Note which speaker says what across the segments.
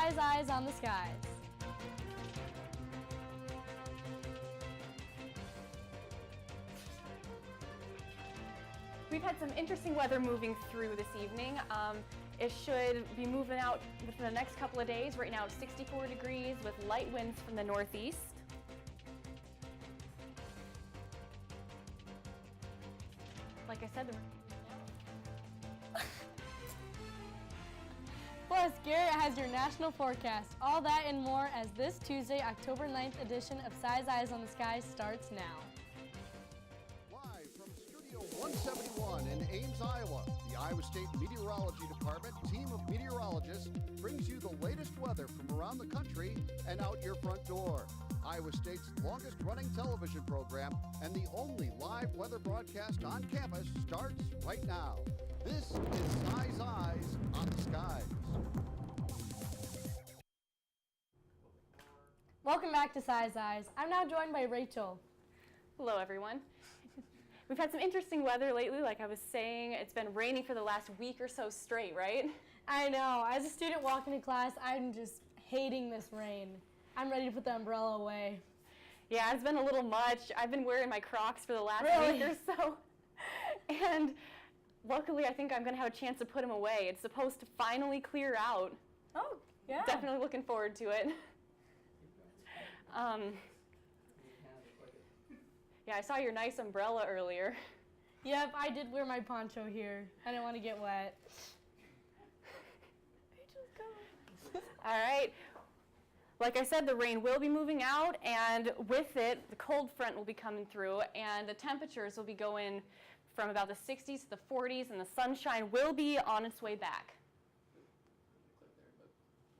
Speaker 1: Size Eyes on the Skies.
Speaker 2: We've had some interesting weather moving through this evening. It should be moving out within the next couple of days. Right now it's 64 degrees with light winds from the northeast. Like I said,
Speaker 1: Plus, Garrett has your national forecast. All that and more as this Tuesday, October 9th edition of Size Eyes on the Skies starts now.
Speaker 3: Live from Studio 171 in Ames, Iowa, the Iowa State Meteorology Department team of meteorologists brings you the latest weather from around the country and out your front door. Iowa State's longest running television program and the only live weather broadcast on campus starts right now. This is Size Eyes on the Skies.
Speaker 1: Welcome back to Size Eyes. I'm now joined by Rachel.
Speaker 2: hello everyone. We've had some interesting weather lately. Like I was saying, it's been raining for the last week or so straight, right?
Speaker 1: I know. As a student walking to class, I'm just hating this rain. I'm ready to put the umbrella away.
Speaker 2: Yeah, it's been a little much. I've been wearing my Crocs for the last week or so. And luckily, I think I'm going to have a chance to put them away. It's supposed to finally clear out.
Speaker 1: Oh, yeah.
Speaker 2: Definitely looking forward to it. Yeah, I saw your nice umbrella earlier.
Speaker 1: Yep, I did wear my poncho here. I didn't want to get wet.
Speaker 2: All right. Like I said, the rain will be moving out, and with it, the cold front will be coming through, and the temperatures will be going from about the 60s to the 40s, and the sunshine will be on its way back.
Speaker 4: Clip there, but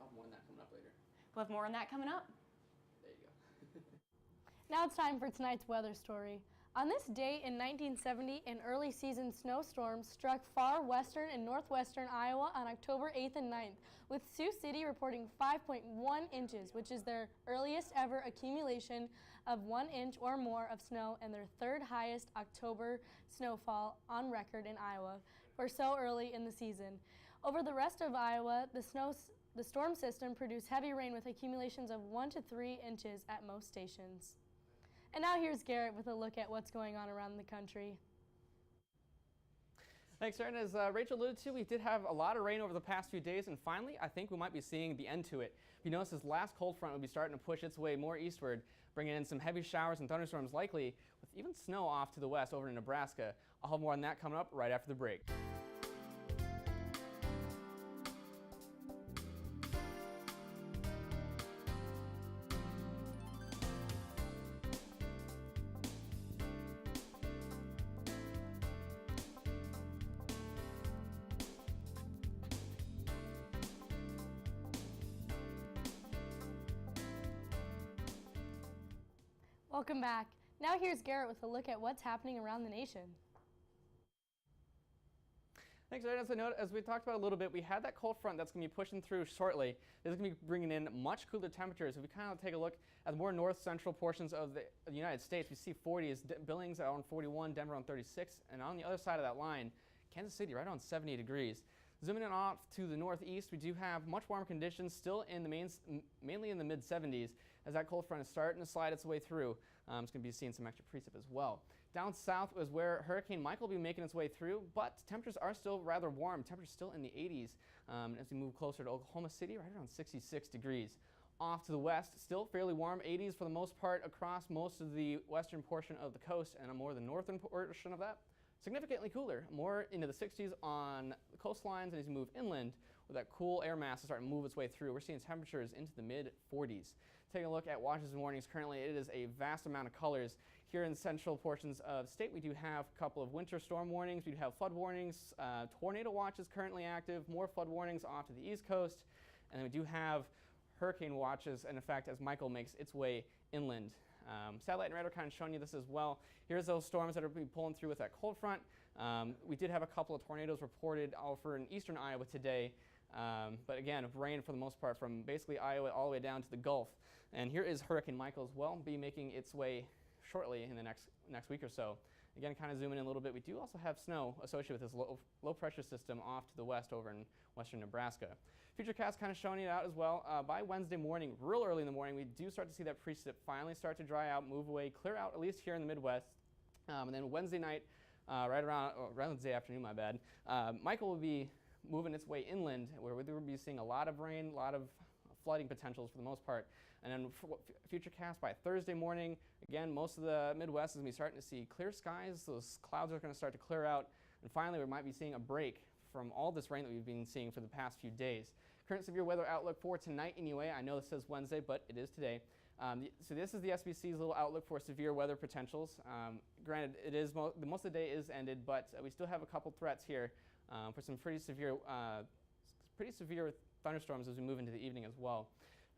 Speaker 4: I'll have more on that coming up later.
Speaker 2: We'll have more on that coming up.
Speaker 4: There you go.
Speaker 1: Now it's time for tonight's weather story. On this date in 1970, an early season snowstorm struck far western and northwestern Iowa on October 8th and 9th, with Sioux City reporting 5.1 inches, which is their earliest ever accumulation of 1 inch or more of snow and their third highest October snowfall on record in Iowa for so early in the season. Over the rest of Iowa, the storm system produced heavy rain with accumulations of 1 to 3 inches at most stations. And now here's Garrett with a look at what's going on around the country.
Speaker 4: Thanks, Aaryn. As Rachel alluded to, we did have a lot of rain over the past few days, and finally, I think we might be seeing the end to it. If you notice, this last cold front will be starting to push its way more eastward, bringing in some heavy showers and thunderstorms likely, with even snow off to the west over in Nebraska. I'll have more on that coming up right after the break.
Speaker 1: Welcome back. Now here's Garrett with a look at what's happening around the nation.
Speaker 4: Thanks, Aaryn. As we talked about a little bit, we had that cold front that's going to be pushing through shortly. This is going to be bringing in much cooler temperatures. If we kind of take a look at the more north-central portions of the United States, we see 40s, Billings around 41, Denver on 36, and on the other side of that line, Kansas City right on 70 degrees. Zooming in off to the northeast, we do have much warmer conditions still in the mainly in the mid-70s as that cold front is starting to slide its way through. It's going to be seeing some extra precip as well. Down south is where Hurricane Michael will be making its way through, but temperatures are still rather warm. Temperatures still in the 80s as we move closer to Oklahoma City, right around 66 degrees. Off to the west, still fairly warm, 80s for the most part across most of the western portion of the coast and more the northern portion of that. Significantly cooler, more into the 60s on the coastlines, and as you move inland, with that cool air mass to start to move its way through, we're seeing temperatures into the mid-40s. Taking a look at watches and warnings, currently it is a vast amount of colors. Here in central portions of the state, we do have a couple of winter storm warnings, we do have flood warnings, tornado watches currently active, more flood warnings off to the east coast, and then we do have hurricane watches in effect as Michael makes its way inland. Satellite and radar kind of showing you this as well. Here's those storms that are pulling through with that cold front. We did have a couple of tornadoes reported over in eastern Iowa today. But again, rain for the most part from basically Iowa all the way down to the Gulf. And here is Hurricane Michael as well, be making its way shortly in the next week or so. Again, kind of zooming in a little bit, we do also have snow associated with this low pressure system off to the west over in western Nebraska. Futurecast kind of showing it out as well. By Wednesday morning, real early in the morning, we do start to see that precip finally start to dry out, move away, clear out, at least here in the Midwest. And then Wednesday night, right around Wednesday afternoon, my bad, Michael will be moving its way inland, where we will be seeing a lot of rain, a lot of flooding potentials for the most part. And then Futurecast by Thursday morning, again, most of the Midwest is going to be starting to see clear skies. Those clouds are going to start to clear out. And finally, we might be seeing a break from all this rain that we've been seeing for the past few days. Current severe weather outlook for tonight anyway. I know this says Wednesday, but it is today. So this is the SBC's little outlook for severe weather potentials. Granted, it is most of the day is ended, but we still have a couple threats here for some pretty severe thunderstorms as we move into the evening as well.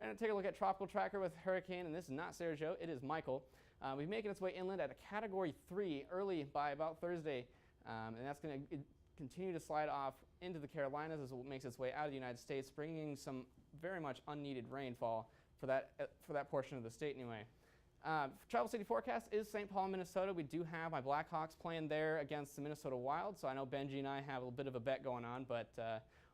Speaker 4: And take a look at Tropical Tracker with hurricane, and this is not Sergio, it is Michael. We're making its way inland at a Category 3 early by about Thursday, and that's going to continue to slide off into the Carolinas as it makes its way out of the United States, bringing some very much unneeded rainfall for that portion of the state anyway. Travel City forecast is St. Paul, Minnesota. We do have my Blackhawks playing there against the Minnesota Wild, so I know Benji and I have a bit of a bet going on, but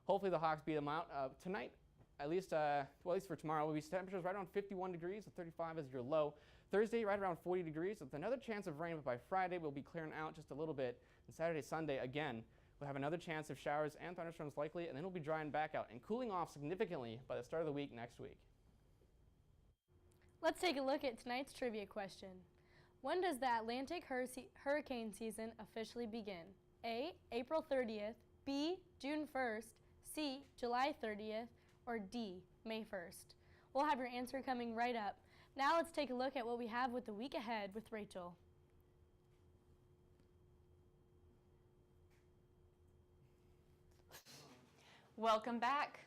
Speaker 4: hopefully the Hawks beat them out. Tonight, at least for tomorrow, will be temperatures right around 51 degrees, with 35 as your low. Thursday, right around 40 degrees, with another chance of rain, but by Friday, we'll be clearing out just a little bit. And Saturday, Sunday, again, we'll have another chance of showers and thunderstorms likely, and then we'll be drying back out and cooling off significantly by the start of the week next week.
Speaker 1: Let's take a look at tonight's trivia question. When does the Atlantic hurricane season officially begin? A, April 30th, B, June 1st, C, July 30th, or D, May 1st? We'll have your answer coming right up. Now let's take a look at what we have with the week ahead with Rachel.
Speaker 2: Welcome back.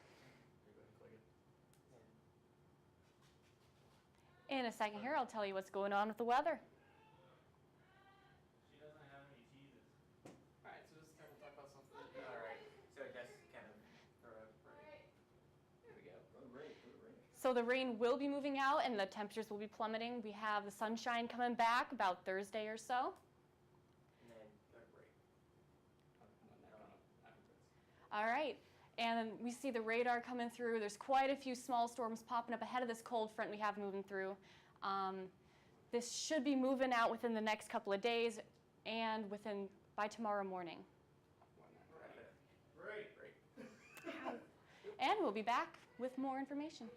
Speaker 2: In a second here, I'll tell you what's going on with the weather.
Speaker 4: She doesn't have any cheeses. All right, so this time we'll talk about something. All right, so I guess kind of for a break. There we go. Go to break.
Speaker 2: So the rain will be moving out and the temperatures will be plummeting. We have the sunshine coming back about Thursday or so.
Speaker 4: And then go to break.
Speaker 2: All right. And we see the radar coming through. There's quite a few small storms popping up ahead of this cold front we have moving through. This should be moving out within the next couple of days and by tomorrow morning. And we'll be back with more information.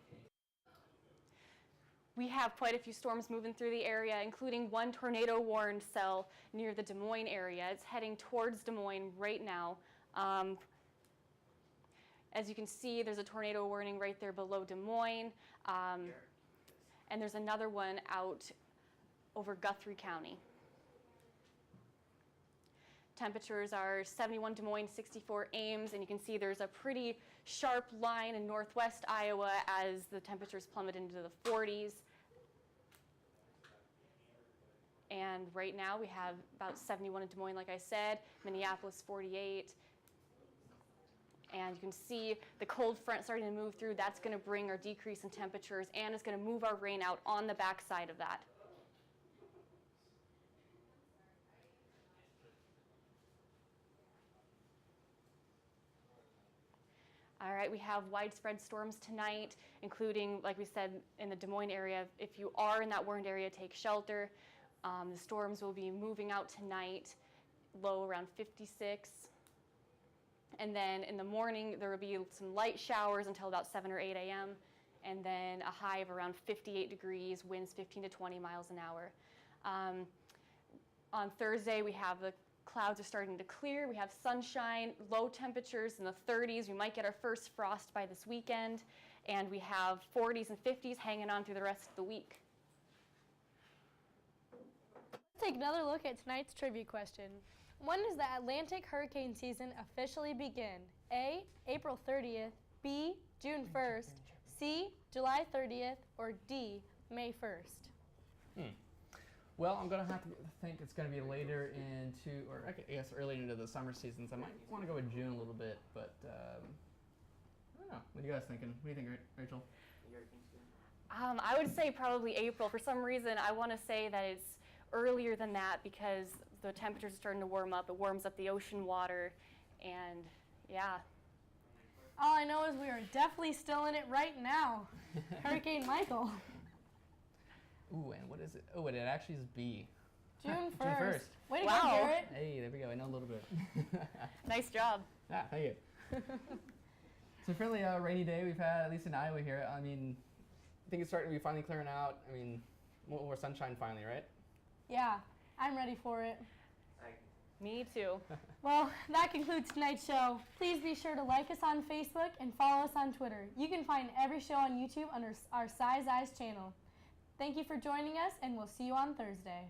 Speaker 2: We have quite a few storms moving through the area, including one tornado-warned cell near the Des Moines area. It's heading towards Des Moines right now. As you can see, there's a tornado warning right there below Des Moines. And there's another one out over Guthrie County. Temperatures are 71 Des Moines, 64 Ames, and you can see there's a pretty sharp line in northwest Iowa as the temperatures plummet into the 40s. And right now we have about 71 in Des Moines, like I said, Minneapolis 48. And you can see the cold front starting to move through. That's going to bring our decrease in temperatures, and it's going to move our rain out on the backside of that. All right, we have widespread storms tonight, including, like we said, in the Des Moines area. If you are in that warned area, take shelter. The storms will be moving out tonight, low around 56. And then in the morning, there will be some light showers until about 7 or 8 a.m. And then a high of around 58 degrees, winds 15 to 20 miles an hour. On Thursday, we have the clouds are starting to clear. We have sunshine, low temperatures in the 30s. We might get our first frost by this weekend. And we have 40s and 50s hanging on through the rest of the week.
Speaker 1: Let's take another look at tonight's trivia question. When does the Atlantic hurricane season officially begin? A, April 30th, B, June 1st, C, July 30th, or D, May 1st?
Speaker 4: Well, I'm going to have to think it's going to be later into, or I guess early into the summer seasons. I might want to go with June a little bit, but I don't know. What are you guys thinking? What do you think, Rachel?
Speaker 2: I would say probably April. For some reason, I want to say that it's earlier than that because the temperatures are starting to warm up. It warms up the ocean water, and yeah.
Speaker 1: All I know is we are definitely still in it right now. Hurricane Michael.
Speaker 4: Ooh, and what is it? Oh, it actually is B.
Speaker 1: June 1st.
Speaker 4: June 1st.
Speaker 1: Way to
Speaker 2: Wow.
Speaker 1: go, Garrett.
Speaker 4: Hey, there we go. I know a little bit.
Speaker 2: Nice job.
Speaker 4: Ah, thank you. It's a fairly rainy day we've had, at least in Iowa here. I mean, I think it's starting to be finally clearing out. I mean, more sunshine finally, right?
Speaker 1: Yeah, I'm ready for it.
Speaker 2: Me too.
Speaker 1: Well, that concludes tonight's show. Please be sure to like us on Facebook and follow us on Twitter. You can find every show on YouTube under our Size Eyes channel. Thank you for joining us, and we'll see you on Thursday.